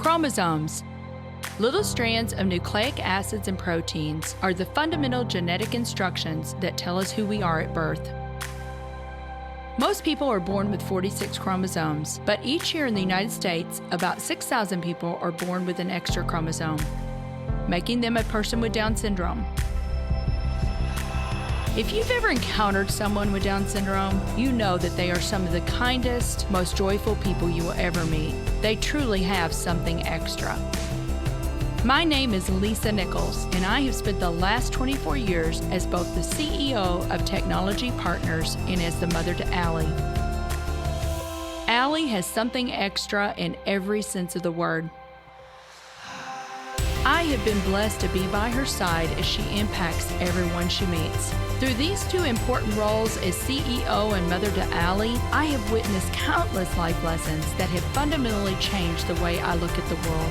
Chromosomes. Little strands of nucleic acids and proteins are the fundamental genetic instructions that tell us who we are at birth. Most people are born with 46 chromosomes, but each year in the United States, about 6,000 people are born with an extra chromosome, making them a person with Down syndrome. If you've ever encountered someone with Down syndrome, you know that they are some of the kindest, most joyful people you will ever meet. They truly have something extra. My name is Lisa Nichols, and I have spent the last 24 years as both the CEO of Technology Partners and as the mother to Allie. Allie has something extra in every sense of the word. I have been blessed to be by her side as she impacts everyone she meets. Through these two important roles as CEO and mother to Allie, I have witnessed countless life lessons that have fundamentally changed the way I look at the world.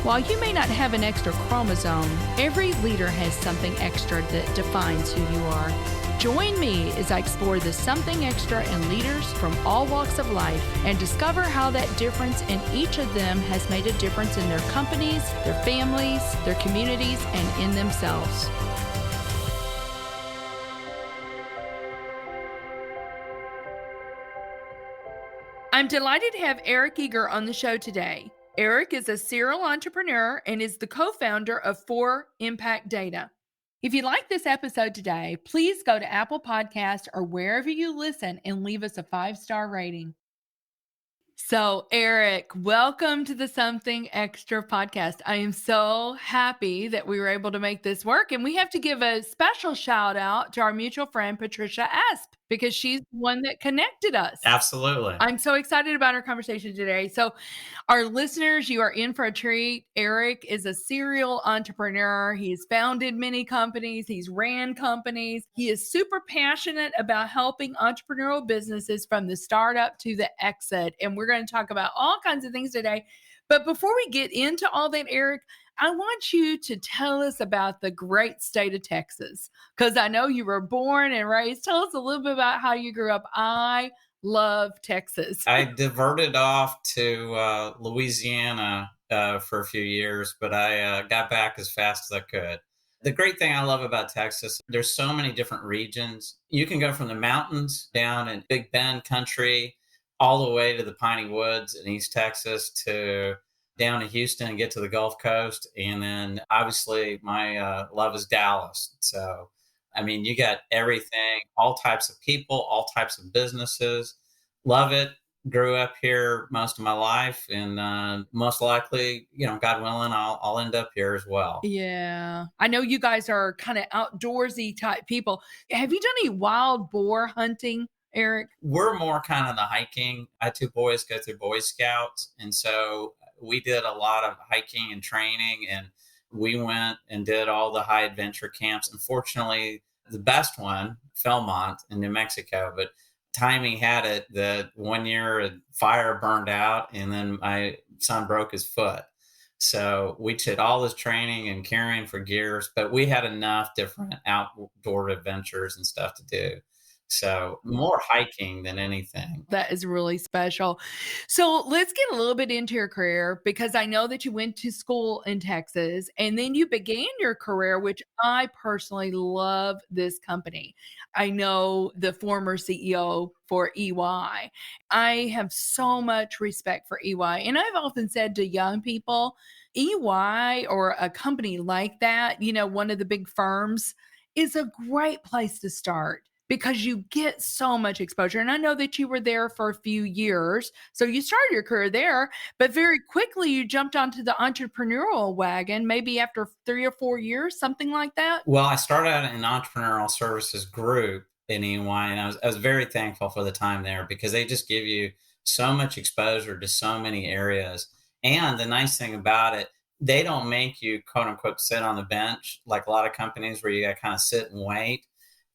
While you may not have an extra chromosome, every leader has something extra that defines who you are. Join me as I explore the something extra in leaders from all walks of life and discover how that difference in each of them has made a difference in their companies, their families, their communities, and in themselves. I'm delighted to have Eric Eager on the show today. Eric is a serial entrepreneur and is the co-founder of 4 Impact Data. If you like this episode today, please go to Apple Podcasts or wherever you listen and leave us a 5-star rating. So, Eric, welcome to the Something Extra podcast. I am so happy that we were able to make this work. And we have to give a special shout out to our mutual friend, Patricia Asp, because she's the one that connected us. Absolutely. I'm so excited about our conversation today. So, our listeners, you are in for a treat. Eric is a serial entrepreneur. He's founded many companies. He's ran companies. He is super passionate about helping entrepreneurial businesses from the startup to the exit. And we're going to talk about all kinds of things today. But before we get into all that, Eric, I want you to tell us about the great state of Texas, because I know you were born and raised. Tell us a little bit about how you grew up. I love Texas. I diverted off to Louisiana for a few years, but I got back as fast as I could. The great thing I love about Texas, there's so many different regions. You can go from the mountains down in Big Bend country all the way to the Piney Woods in East Texas to down to Houston and get to the Gulf Coast. And then obviously my love is Dallas. So, I mean, you got everything, all types of people, all types of businesses. Love it. Grew up here most of my life, and most likely, God willing, I'll end up here as well. Yeah. I know you guys are kind of outdoorsy type people. Have you done any wild boar hunting, Eric? We're more kind of the hiking. I had 2 boys go through Boy Scouts, and so we did a lot of hiking and training, and we went and did all the high adventure camps. Unfortunately, the best one, Philmont in New Mexico, but timing had it that one year a fire burned out and then my son broke his foot. So we did all this training and caring for gears, but we had enough different outdoor adventures and stuff to do. So more hiking than anything. That is really special. So let's get a little bit into your career, because I know that you went to school in Texas and then you began your career, which I personally love this company. I know the former CEO for EY. I have so much respect for EY. And I've often said to young people, EY or a company like that, one of the big firms, is a great place to start, because you get so much exposure. And I know that you were there for a few years. So you started your career there, but very quickly you jumped onto the entrepreneurial wagon, maybe after 3 or 4 years, something like that. Well, I started out in an entrepreneurial services group in EY, and I was very thankful for the time there, because they just give you so much exposure to so many areas. And the nice thing about it, they don't make you, quote unquote, sit on the bench like a lot of companies where you got to kind of sit and wait.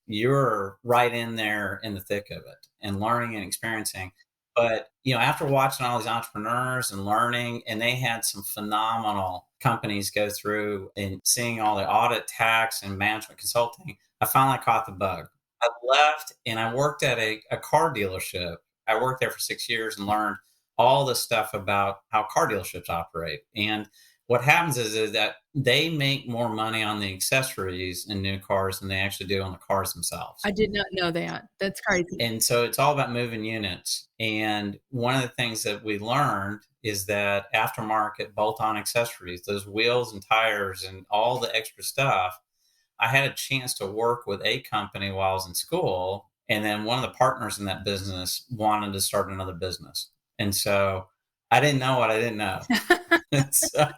You're right in there in the thick of it and learning and experiencing. But, after watching all these entrepreneurs and learning, and they had some phenomenal companies go through and seeing all the audit, tax, and management consulting, I finally caught the bug. I left and I worked at a car dealership. I worked there for 6 years and learned all the stuff about how car dealerships operate. And what happens is that they make more money on the accessories in new cars than they actually do on the cars themselves. I did not know that. That's crazy. And so it's all about moving units. And one of the things that we learned is that aftermarket bolt on accessories, those wheels and tires and all the extra stuff, I had a chance to work with a company while I was in school. And then one of the partners in that business wanted to start another business. And so I didn't know what I didn't know. So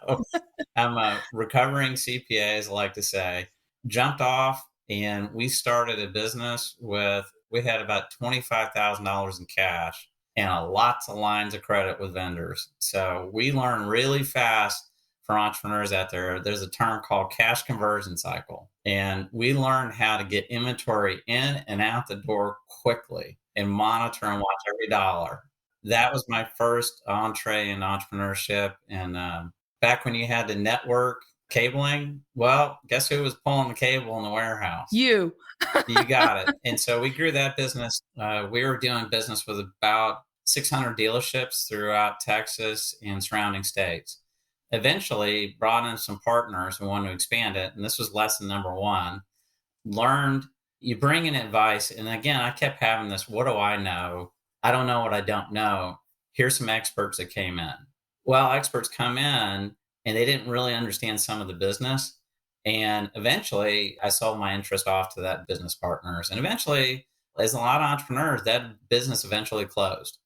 I'm a recovering CPA, as I like to say, jumped off and we started a business we had about $25,000 in cash and lots of lines of credit with vendors. So we learned really fast for entrepreneurs out there. There's a term called cash conversion cycle. And we learned how to get inventory in and out the door quickly and monitor and watch every dollar. That was my first entree in entrepreneurship. And back when you had the network cabling, well, guess who was pulling the cable in the warehouse? You. You got it. And so we grew that business. We were doing business with about 600 dealerships throughout Texas and surrounding states. Eventually brought in some partners who wanted to expand it. And this was lesson number one. Learned you bring in advice. And again, I kept having this, what do I know? I don't know what I don't know. Here's some experts that came in. Well, experts come in and they didn't really understand some of the business. And eventually I sold my interest off to that business partners. And eventually, as a lot of entrepreneurs, that business eventually closed.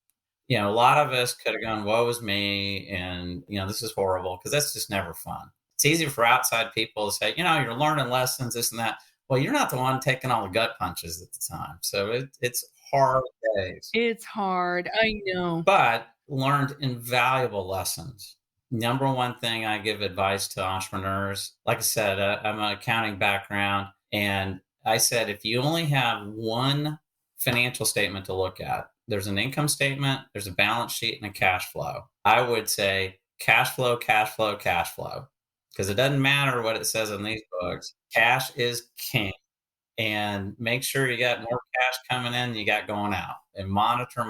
A lot of us could have gone, woe is me. And, this is horrible because that's just never fun. It's easy for outside people to say, you're learning lessons, this and that. Well, you're not the one taking all the gut punches at the time. So it's hard days. It's hard. I know. But learned invaluable lessons. Number one thing I give advice to entrepreneurs, like I said, I'm an accounting background. And I said, if you only have one financial statement to look at, there's an income statement, there's a balance sheet, and a cash flow. I would say cash flow, cash flow, cash flow. Because it doesn't matter what it says in these books. Cash is king. And make sure you got more cash coming in than you got going out. And monitor.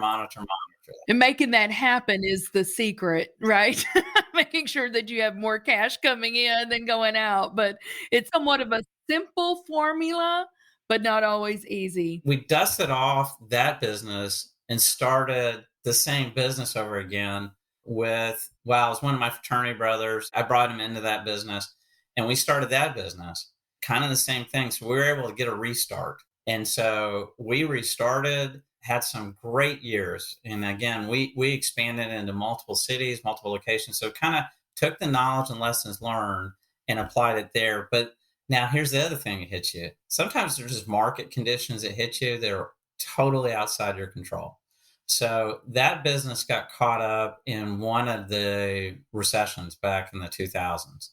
And making that happen is the secret, right? Making sure that you have more cash coming in than going out. But it's somewhat of a simple formula, but not always easy. We dusted off that business and started the same business over again with, it was one of my fraternity brothers. I brought him into that business and we started that business. Kind of the same thing. So we were able to get a restart. And so we restarted, had some great years. And again, we expanded into multiple cities, multiple locations. So kind of took the knowledge and lessons learned and applied it there. But now here's the other thing that hits you. Sometimes there's just market conditions that hit you that are totally outside your control. So that business got caught up in one of the recessions back in the 2000s.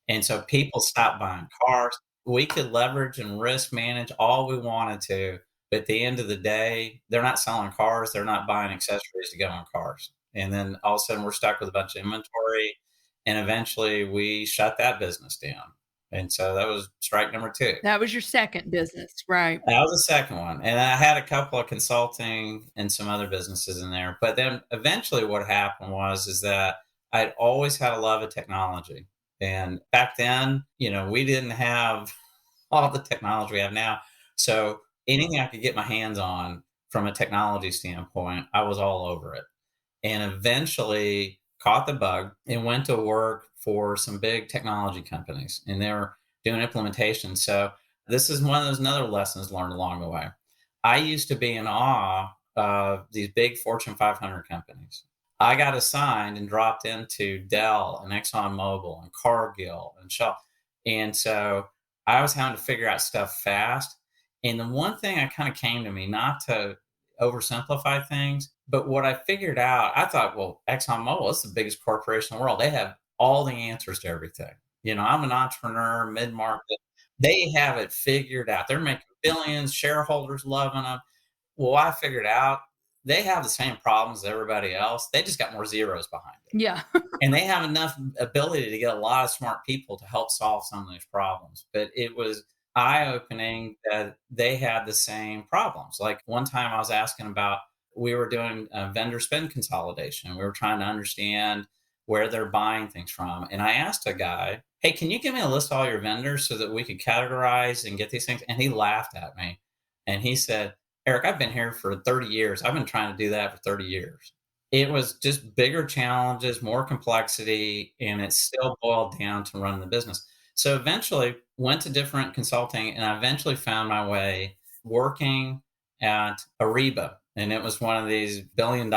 And so people stopped buying cars. We could leverage and risk manage all we wanted to. But at the end of the day, they're not selling cars. They're not buying accessories to go on cars. And then all of a sudden we're stuck with a bunch of inventory. And eventually we shut that business down. And so that was strike number two. That was your second business, right? That was the second one. And I had a couple of consulting and some other businesses in there. But then eventually what happened is that I'd always had a love of technology. And back then, we didn't have all the technology we have now. So anything I could get my hands on from a technology standpoint, I was all over it. And eventually caught the bug and went to work for some big technology companies. And they were doing implementation. So this is one of those other lessons learned along the way. I used to be in awe of these big Fortune 500 companies. I got assigned and dropped into Dell and ExxonMobil and Cargill and Shell. And so I was having to figure out stuff fast. And the one thing that kind of came to me, not to oversimplify things, but what I figured out, I thought, well, ExxonMobil is the biggest corporation in the world. They have all the answers to everything. I'm an entrepreneur, mid-market. They have it figured out. They're making billions, shareholders loving them. Well, I figured out they have the same problems as everybody else. They just got more zeros behind it. Yeah. And they have enough ability to get a lot of smart people to help solve some of these problems. But it was eye-opening that they had the same problems. Like one time I was asking about we were doing vendor spend consolidation. We were trying to understand where they're buying things from. And I asked a guy, hey, can you give me a list of all your vendors so that we could categorize and get these things? And he laughed at me. And he said, Eric, I've been here for 30 years. I've been trying to do that for 30 years. It was just bigger challenges, more complexity, and it still boiled down to running the business. So eventually went to different consulting, and I eventually found my way working at Ariba. And it was one of these $1 billion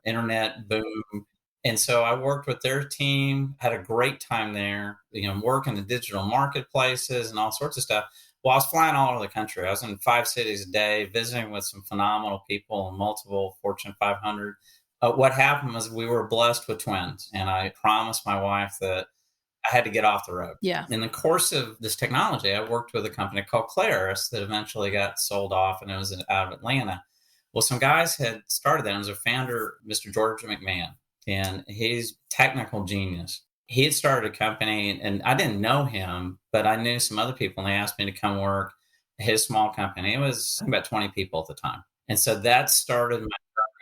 internet boom. And so I worked with their team, had a great time there, working the digital marketplaces and all sorts of stuff. Well, I was flying all over the country. I was in 5 cities a day, visiting with some phenomenal people and multiple Fortune 500. What happened was we were blessed with twins, and I promised my wife that I had to get off the road. Yeah. In the course of this technology, I worked with a company called Claris that eventually got sold off, and it was out of Atlanta. Well, some guys had started that. It was a founder, Mr. George McMahon, and he's technical genius. He had started a company, and I didn't know him, but I knew some other people, and they asked me to come work his small company. It was about 20 people at the time. And so that started my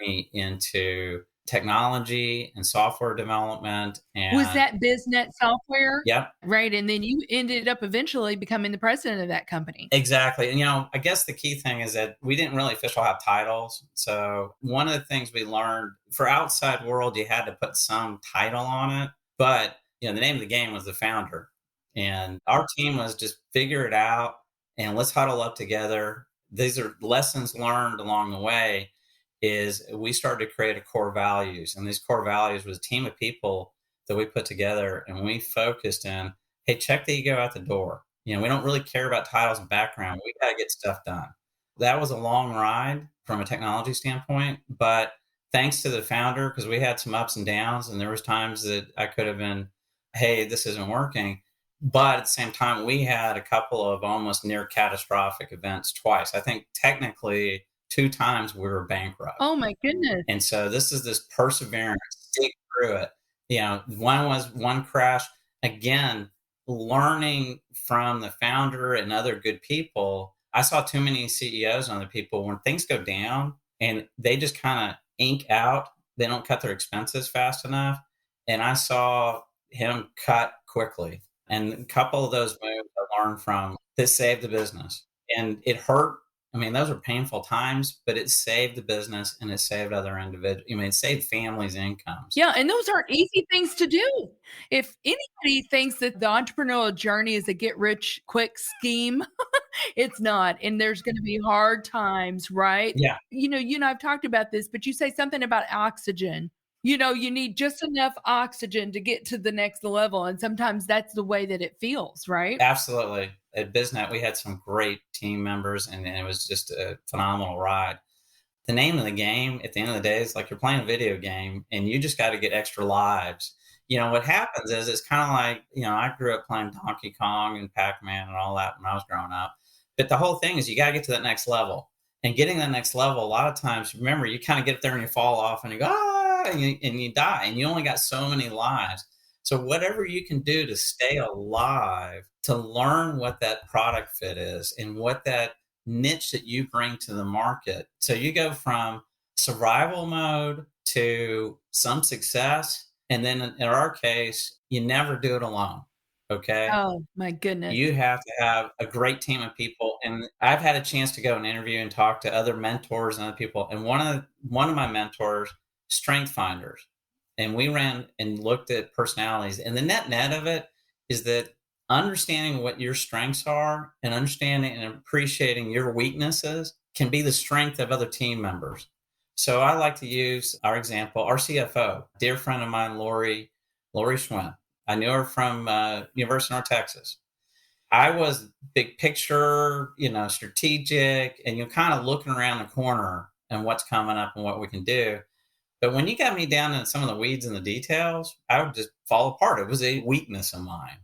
journey into technology and software development. Was And that BizNet software? yep, Right, and then you ended up eventually becoming the president of that company. exactly. And, I guess the key thing is that we didn't really officially have titles. So one of the things we learned for outside world, you had to put some title on it. But, the name of the game was the founder. And our team was just figure it out and let's huddle up together. These are lessons learned along the way is we started to create a core values. And these core values was a team of people that we put together, and we focused in, hey, check the ego out the door. We don't really care about titles and background. We got to get stuff done. That was a long ride from a technology standpoint, but thanks to the founder, because we had some ups and downs, and there was times that I could have been, hey, this isn't working. But at the same time, we had a couple of almost near catastrophic events twice. I think technically 2 times we were bankrupt. Oh my goodness. And so this is this perseverance, stick through it. One was one crash. Again, learning from the founder and other good people. I saw too many CEOs and other people when things go down and they just kind of ink out. They don't cut their expenses fast enough. And I saw him cut quickly. And a couple of those moves I learned from, this saved the business. And it hurt. I mean, those are painful times, but it saved the business and it saved other individuals. It saved families' incomes. Yeah, and those aren't easy things to do. If anybody thinks that the entrepreneurial journey is a get rich quick scheme, it's not. And there's going to be hard times, right? Yeah, You and I've talked about this, but you say something about oxygen. You need just enough oxygen to get to the next level. And sometimes that's the way that it feels, right? absolutely. At BizNet, we had some great team members, and it was just a phenomenal ride. The name of the game at the end of the day is like you're playing a video game, and you just got to get extra lives. What happens is it's kind of like, I grew up playing Donkey Kong and Pac-Man and all that when I was growing up. But the whole thing is you got to get to that next level. And getting that next level, a lot of times, remember, you kind of get there and you fall off and you go, and you die. And you only got so many lives. So whatever you can do to stay alive, to learn what that product fit is and what that niche that you bring to the market. So you go from survival mode to some success. And then in our case, you never do it alone. Okay. Oh my goodness. You have to have a great team of people. And I've had a chance to go and interview and talk to other mentors and other people. And one of my mentors, strength finders. And we ran and looked at personalities. And the net of it is that understanding what your strengths are and understanding and appreciating your weaknesses can be the strength of other team members. So I like to use our example, our CFO, dear friend of mine, Lori Schwinn. I knew her from University of North Texas. I was big picture, strategic, and you're kind of looking around the corner and what's coming up and what we can do. But when you got me down in some of the weeds and the details, I would just fall apart. It was a weakness of mine.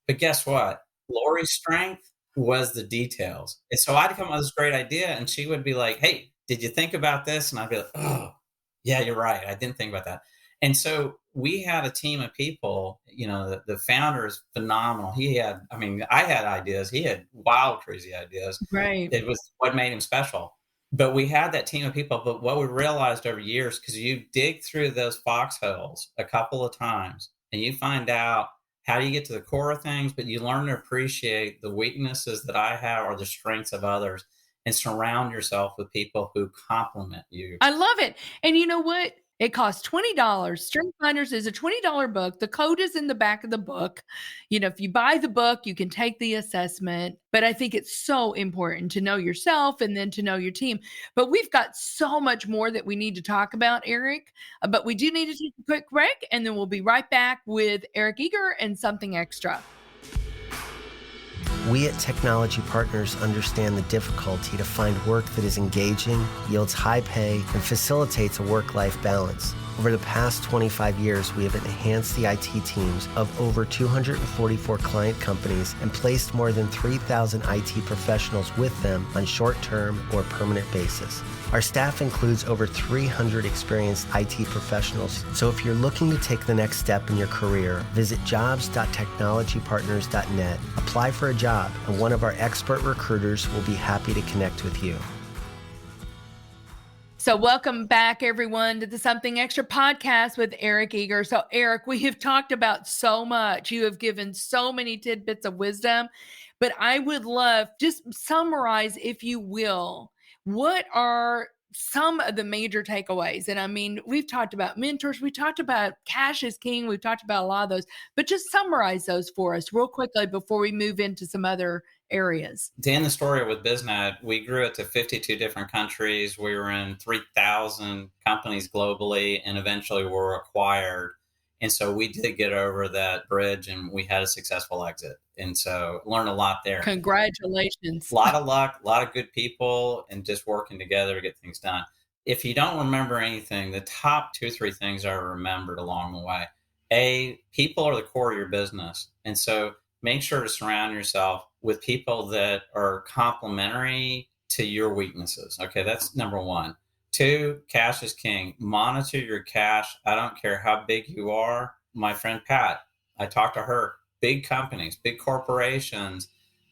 But guess what? Lori's strength was the details. And so I'd come up with this great idea, and she would be like, hey, did you think about this? And I'd be like, oh, yeah, you're right. I didn't think about that. And so we had a team of people, the founder is phenomenal. I had ideas. He had wild, crazy ideas. Right. It was what made him special. But we had that team of people. But what we realized over years, because you dig through those foxholes a couple of times and you find out how do you get to the core of things, but you learn to appreciate the weaknesses that I have or the strengths of others and surround yourself with people who complement you. I love it. And you know what? It costs $20. Strength Finders is a $20 book. The code is in the back of the book. You know, if you buy the book, you can take the assessment. But I think it's so important to know yourself and then to know your team. But we've got so much more that we need to talk about, Eric. But we do need to take a quick break, and then we'll be right back with Eric Eager and Something Extra. We at Technology Partners understand the difficulty to find work that is engaging, yields high pay, and facilitates a work-life balance. Over the past 25 years, we have enhanced the IT teams of over 244 client companies and placed more than 3,000 IT professionals with them on short-term or permanent basis. Our staff includes over 300 experienced IT professionals. So if you're looking to take the next step in your career, visit jobs.technologypartners.net, apply for a job, and one of our expert recruiters will be happy to connect with you. So welcome back, everyone, to the Something Extra podcast with Eric Eager. So Eric, we have talked about so much. You have given so many tidbits of wisdom, but I would love, just summarize, if you will, what are some of the major takeaways? And I mean, we've talked about mentors, we talked about cash is king, we've talked about a lot of those, but just summarize those for us real quickly before we move into some other areas. To end the story with BizNet, we grew it to 52 different countries. We were in 3,000 companies globally, and eventually were acquired. And so we did get over that bridge, and we had a successful exit. And so learned a lot there. Congratulations. A lot of luck, a lot of good people, and just working together to get things done. If you don't remember anything, the top 2 or 3 things I remembered along the way. A, people are the core of your business. And so make sure to surround yourself with people that are complementary to your weaknesses. Okay, that's number 1. 2, cash is king. Monitor your cash. I don't care how big you are. My friend Pat, I talked to her. Big companies, big corporations,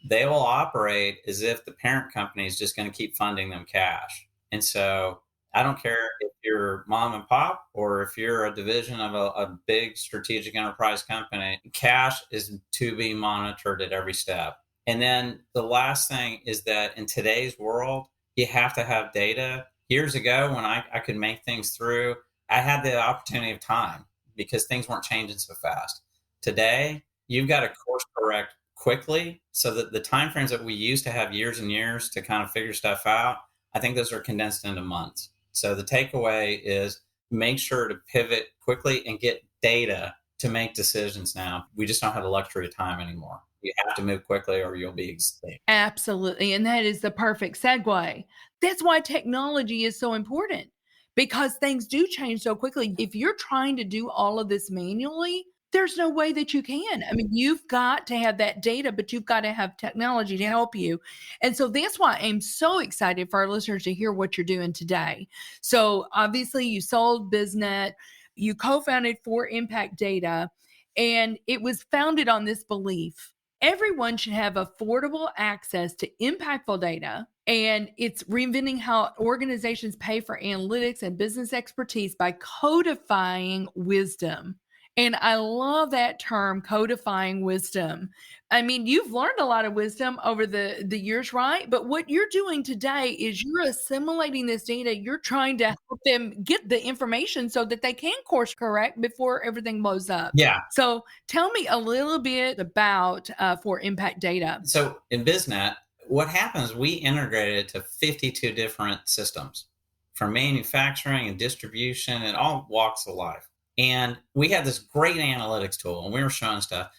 they will operate as if the parent company is just going to keep funding them cash. And so I don't care if you're mom and pop or if you're a division of a big strategic enterprise company, cash is to be monitored at every step. And then the last thing is that in today's world, you have to have data. Years ago, when I could make things through, I had the opportunity of time because things weren't changing so fast. Today, you've got to course correct quickly so that the timeframes that we used to have years and years to kind of figure stuff out, I think those are condensed into months. So the takeaway is make sure to pivot quickly and get data to make decisions now. We just don't have the luxury of time anymore. You have to move quickly or you'll be extinct. Absolutely. And that is the perfect segue. That's why technology is so important, because things do change so quickly. If you're trying to do all of this manually, there's no way that you can. I mean, you've got to have that data, but you've got to have technology to help you. And so that's why I'm so excited for our listeners to hear what you're doing today. So obviously you sold BizNet, you co-founded For Impact Data, and it was founded on this belief: everyone should have affordable access to impactful data. And it's reinventing how organizations pay for analytics and business expertise by codifying wisdom. And I love that term, codifying wisdom. I mean, you've learned a lot of wisdom over the years, right? But what you're doing today is you're assimilating this data. You're trying to help them get the information so that they can course correct before everything blows up. Yeah. So tell me a little bit about For Impact Data. So in BizNet, what happens, we integrated it to 52 different systems, from manufacturing and distribution and all walks of life. And we had this great analytics tool and we were showing stuff.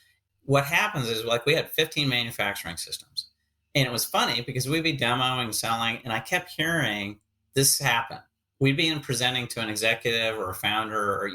What happens is, like, we had 15 manufacturing systems. And it was funny because we'd be demoing, selling, and I kept hearing this happen. We'd be presenting to an executive or a founder or,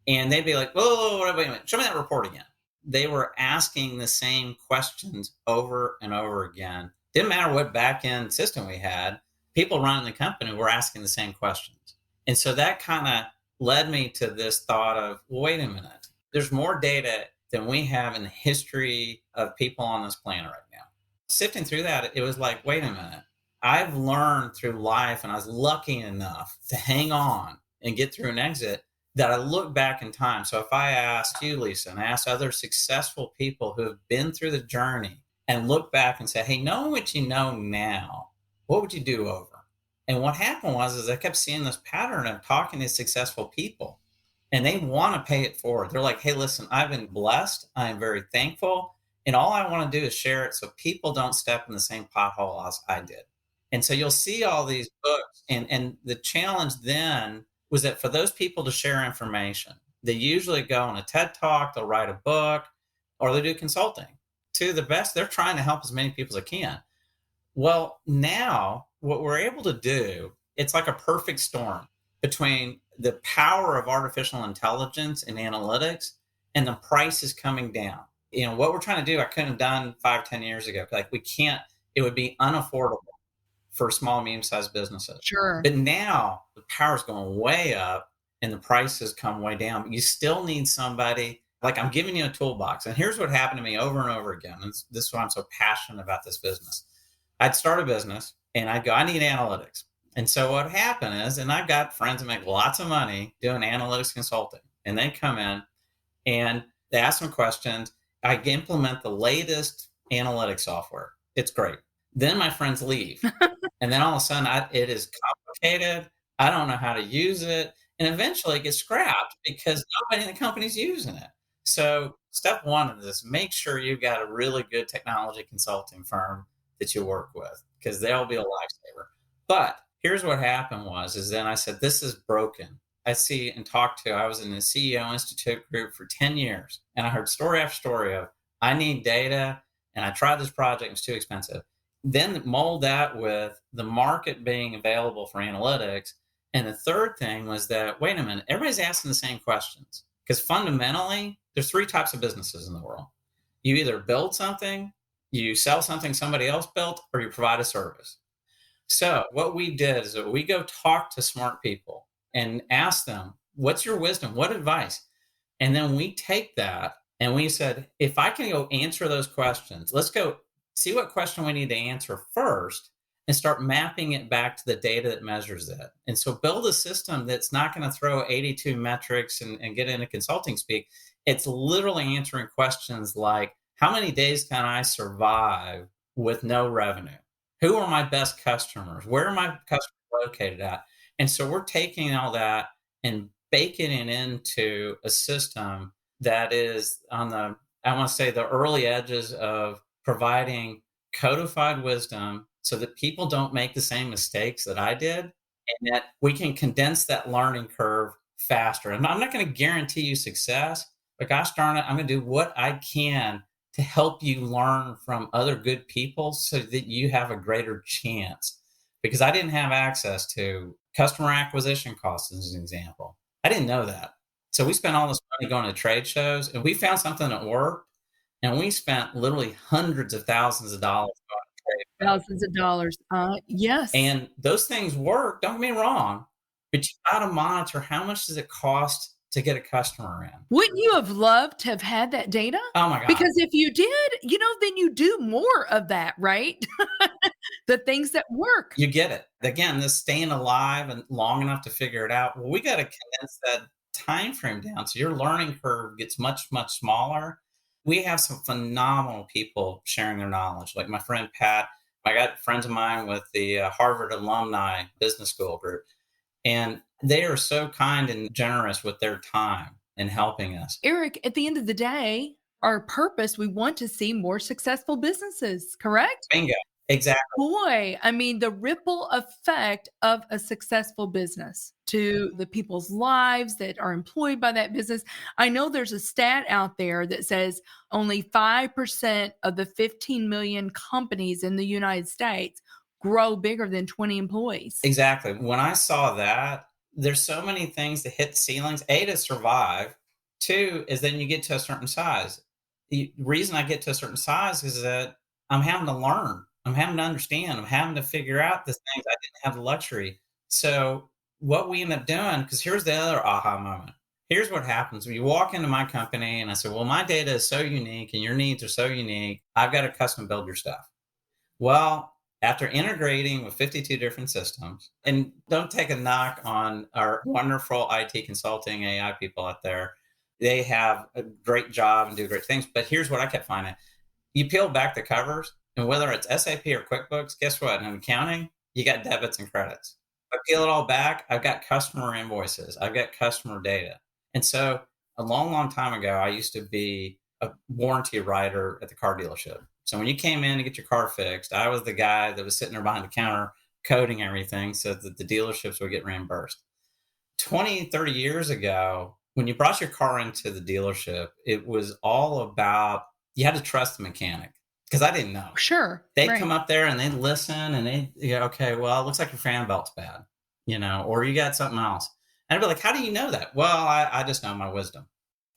and they'd be like, whoa, wait a minute, show me that report again. They were asking the same questions over and over again. Didn't matter what back-end system we had. People running the company were asking the same questions. And so that kind of led me to this thought of, well, wait a minute, there's more data than we have in the history of people on this planet right now. Sifting through that, it was like, wait a minute, I've learned through life, and I was lucky enough to hang on and get through an exit, that I look back in time. So if I asked you, Lisa, and I asked other successful people who have been through the journey and look back and say, hey, knowing what you know now, what would you do over? And what happened was, is I kept seeing this pattern of talking to successful people, and they want to pay it forward. They're like, hey, listen, I've been blessed. I am very thankful. And all I want to do is share it so people don't step in the same pothole as I did. And so you'll see all these books. And the challenge then was that for those people to share information, they usually go on a TED Talk, they'll write a book, or they do consulting. To the best, they're trying to help as many people as they can. Well, now what we're able to do, it's like a perfect storm between the power of artificial intelligence and analytics and the prices coming down. You know, what we're trying to do, I couldn't have done 5, 10 years ago. Like we can't, it would be unaffordable for small, medium-sized businesses. Sure. But now the power's going way up and the prices come way down. But you still need somebody, like I'm giving you a toolbox. And here's what happened to me over and over again. And this is why I'm so passionate about this business. I'd start a business and I'd go, I need analytics. And so what happened is, and I've got friends that make lots of money doing analytics consulting. And they come in and they ask some questions. I implement the latest analytics software. It's great. Then my friends leave. And then all of a sudden, it is complicated. I don't know how to use it. And eventually it gets scrapped because nobody in the company's using it. So step one is make sure you've got a really good technology consulting firm that you work with, because they'll be a lifesaver. But here's what happened is then I said, this is broken. I was in the CEO Institute group for 10 years. And I heard story after story of, I need data. And I tried this project, it's too expensive. Then mold that with the market being available for analytics. And the third thing was that, wait a minute, everybody's asking the same questions. Because fundamentally, there's 3 types of businesses in the world. You either build something, you sell something somebody else built, or you provide a service. So what we did is that we go talk to smart people and ask them, what's your wisdom? What advice? And then we take that and we said, if I can go answer those questions, let's go see what question we need to answer first and start mapping it back to the data that measures that. And so build a system that's not going to throw 82 metrics and get into consulting speak. It's literally answering questions like, how many days can I survive with no revenue? Who are my best customers? Where are my customers located at? And so we're taking all that and baking it into a system that is on the, I want to say, the early edges of providing codified wisdom so that people don't make the same mistakes that I did, and that we can condense that learning curve faster. And I'm not going to guarantee you success, but gosh darn it, I'm going to do what I can to help you learn from other good people so that you have a greater chance. Because I didn't have access to customer acquisition costs, as an example. I didn't know that. So we spent all this money going to trade shows, and we found something that worked. And we spent literally hundreds of thousands of dollars on trade. Thousands of dollars. Yes. And those things work, don't get me wrong, but you got to monitor how much does it cost to get a customer in. Wouldn't you have loved to have had that data? Oh my God. Because if you did, then you do more of that, right? The things that work. You get it. Again, this staying alive and long enough to figure it out. Well, we got to condense that time frame down so your learning curve gets much, much smaller. We have some phenomenal people sharing their knowledge. Like my friend Pat, I got friends of mine with the Harvard Alumni Business School group, and they are so kind and generous with their time in helping us. Eric, at the end of the day, our purpose, we want to see more successful businesses, correct? Bingo. Exactly. Boy, I mean, the ripple effect of a successful business to the people's lives that are employed by that business. I know there's a stat out there that says only 5% of the 15 million companies in the United States grow bigger than 20 employees. Exactly. When I saw that, there's so many things to hit ceilings. A, to survive. 2 is then you get to a certain size. The reason I get to a certain size is that I'm having to learn. I'm having to understand. I'm having to figure out the things I didn't have the luxury. So what we end up doing, because here's the other aha moment. Here's what happens when you walk into my company and I say, well, my data is so unique and your needs are so unique. I've got to custom build your stuff. Well, After integrating with 52 different systems, and don't take a knock on our wonderful IT consulting AI people out there. They have a great job and do great things. But here's what I kept finding. You peel back the covers, and whether it's SAP or QuickBooks, guess what? In accounting, you got debits and credits. I peel it all back, I've got customer invoices, I've got customer data. And so a long, long time ago, I used to be a warranty writer at the car dealership. So when you came in to get your car fixed, I was the guy that was sitting there behind the counter coding everything so that the dealerships would get reimbursed. 20, 30 years ago, when you brought your car into the dealership, it was all about you had to trust the mechanic because I didn't know. Sure. They'd Right. come up there and they'd listen and okay, well, it looks like your fan belt's bad, or you got something else. And I'd be like, how do you know that? Well, I just know my wisdom.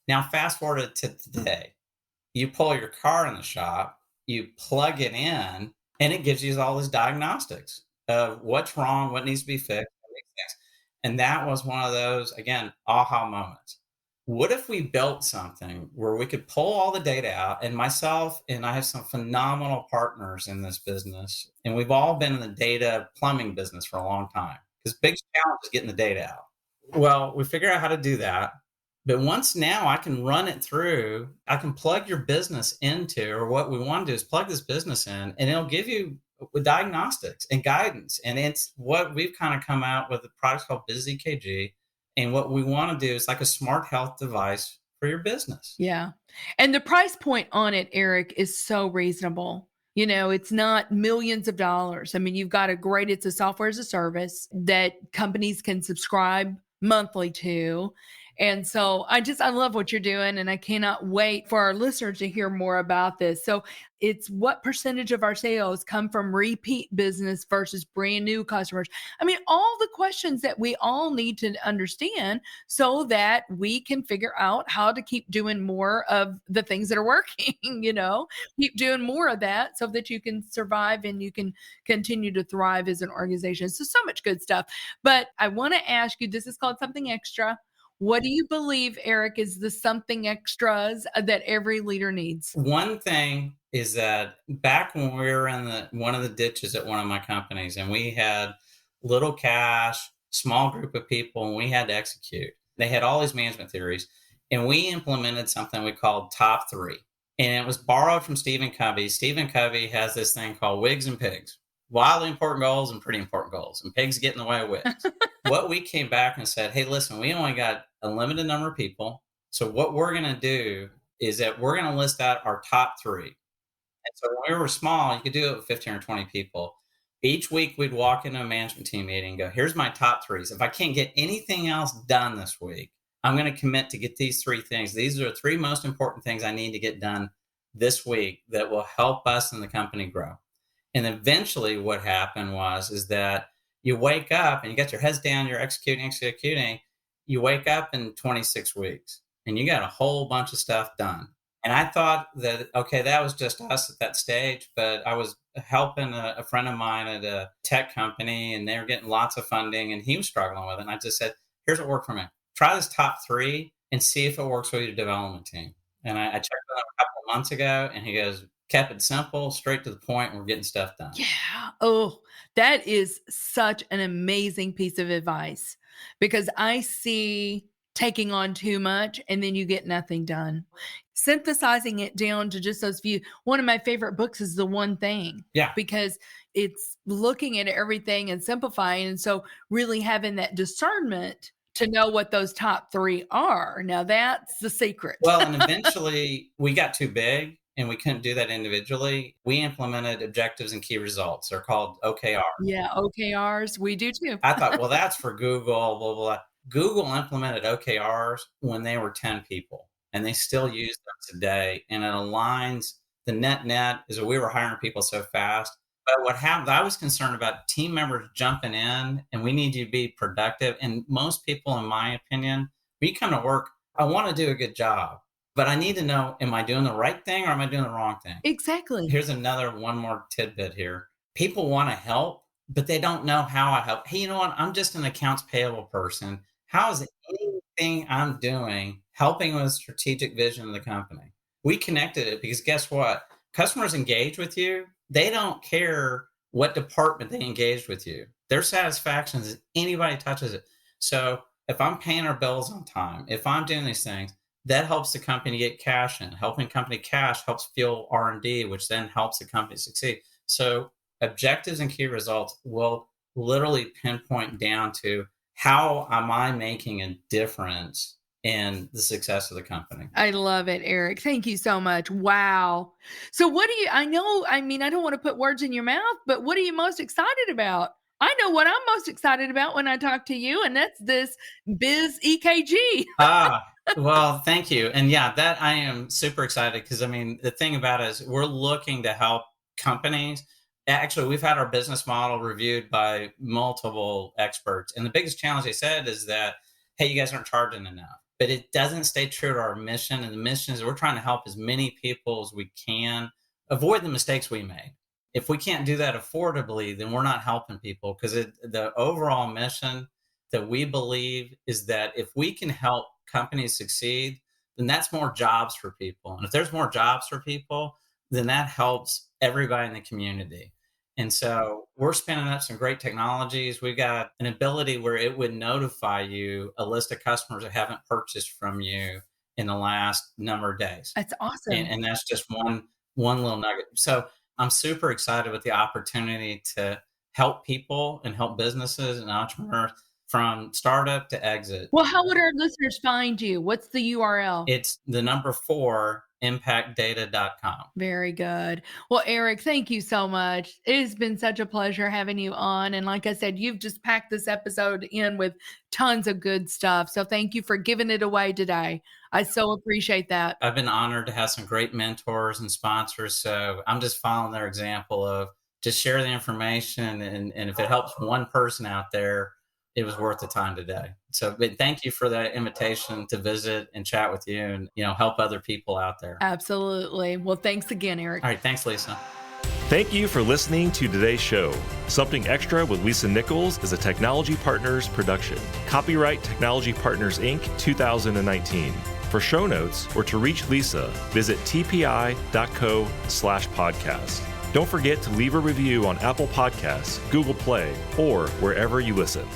Now, fast forward it to today. You pull your car in the shop, you plug it in, and it gives you all these diagnostics of what's wrong, what needs to be fixed. And that was one of those, again, aha moments. What if we built something where we could pull all the data out? And myself and I have some phenomenal partners in this business, and we've all been in the data plumbing business for a long time because big challenge is getting the data out. Well, we figure out how to do that. But once now I can run it through, I can plug your business into, or what we want to do is plug this business in, and it'll give you diagnostics and guidance. And it's what we've kind of come out with a product called BusyKG. And what we want to do is like a smart health device for your business. Yeah. And the price point on it, Eric, is so reasonable. It's not millions of dollars. I mean, it's a software as a service that companies can subscribe monthly to. And so I love what you're doing, and I cannot wait for our listeners to hear more about this. So it's what percentage of our sales come from repeat business versus brand new customers? I mean, all the questions that we all need to understand so that we can figure out how to keep doing more of the things that are working, keep doing more of that so that you can survive and you can continue to thrive as an organization. So much good stuff. But I want to ask you, this is called something extra. What do you believe, Eric, is the something extras that every leader needs? One thing is that back when we were in one of the ditches at one of my companies, and we had little cash, small group of people, and we had to execute. They had all these management theories, and we implemented something we called top three. And it was borrowed from Stephen Covey. Stephen Covey has this thing called wigs and pigs. Wildly important goals and pretty important goals. And pigs get in the way of wigs. What we came back and said, hey, listen, we only got a limited number of people. So what we're going to do is that we're going to list out our top three. And so when we were small, you could do it with 15 or 20 people. Each week we'd walk into a management team meeting and go, here's my top threes. If I can't get anything else done this week, I'm going to commit to get these three things. These are the three most important things I need to get done this week that will help us and the company grow. And eventually what happened is that you wake up and you got your heads down, you're executing. You wake up in 26 weeks and you got a whole bunch of stuff done. And I thought that, okay, that was just us at that stage, but I was helping a friend of mine at a tech company and they were getting lots of funding and he was struggling with it. And I just said, here's what worked for me. Try this top three and see if it works with your development team. And I checked with him a couple of months ago and he goes, kept it simple, straight to the point, and we're getting stuff done. Yeah. Oh, that is such an amazing piece of advice because I see taking on too much and then you get nothing done. Synthesizing it down to just those few. One of my favorite books is The One Thing. Yeah. Because it's looking at everything and simplifying. And so really having that discernment to know what those top three are. Now that's the secret. Well, and eventually we got too big. And we couldn't do that individually. We implemented objectives and key results. They're called OKRs. Yeah, OKRs. We do too. I thought, well, that's for Google, blah, blah, blah. Google implemented OKRs when they were 10 people, and they still use them today. And it aligns the net is that we were hiring people so fast. But what happened, I was concerned about team members jumping in, and we need you to be productive. And most people, in my opinion, we come to work, I want to do a good job. But I need to know, am I doing the right thing or am I doing the wrong thing? Exactly. Here's one more tidbit here. People want to help, but they don't know how I help. Hey, you know what? I'm just an accounts payable person. How is anything I'm doing helping with strategic vision of the company? We connected it because guess what? Customers engage with you. They don't care what department they engaged with you. Their satisfaction is anybody touches it. So if I'm paying our bills on time, if I'm doing these things, that helps the company get cash in. Helping company cash helps fuel R&D, which then helps the company succeed. So objectives and key results will literally pinpoint down to how am I making a difference in the success of the company. I love it, Eric. Thank you so much. Wow. So what do you, I know, I mean, I don't want to put words in your mouth, but what are you most excited about? I know what I'm most excited about when I talk to you, and that's this Biz EKG. Well, thank you. And yeah, that I am super excited because I mean, the thing about it is we're looking to help companies. Actually, we've had our business model reviewed by multiple experts. And the biggest challenge they said is that, hey, you guys aren't charging enough. But it doesn't stay true to our mission. And the mission is we're trying to help as many people as we can avoid the mistakes we made. If we can't do that affordably, then we're not helping people because the overall mission that we believe is that if we can help companies succeed, then that's more jobs for people. And if there's more jobs for people, then that helps everybody in the community. And so we're spinning up some great technologies. We've got an ability where it would notify you a list of customers that haven't purchased from you in the last number of days. That's awesome. And that's just one little nugget. So I'm super excited with the opportunity to help people and help businesses and entrepreneurs from startup to exit. Well, how would our listeners find you? What's the URL? It's the number 4 impactdata.com. Very good. Well, Eric, thank you so much. It has been such a pleasure having you on. And like I said, you've just packed this episode in with tons of good stuff. So thank you for giving it away today. I so appreciate that. I've been honored to have some great mentors and sponsors. So I'm just following their example of just share the information. And if it helps one person out there, it was worth the time today. So but thank you for that invitation to visit and chat with you and, help other people out there. Absolutely. Well, thanks again, Eric. All right. Thanks, Lisa. Thank you for listening to today's show. Something Extra with Lisa Nichols is a Technology Partners production. Copyright Technology Partners, Inc. 2019. For show notes or to reach Lisa, visit tpi.co/podcast. Don't forget to leave a review on Apple Podcasts, Google Play, or wherever you listen.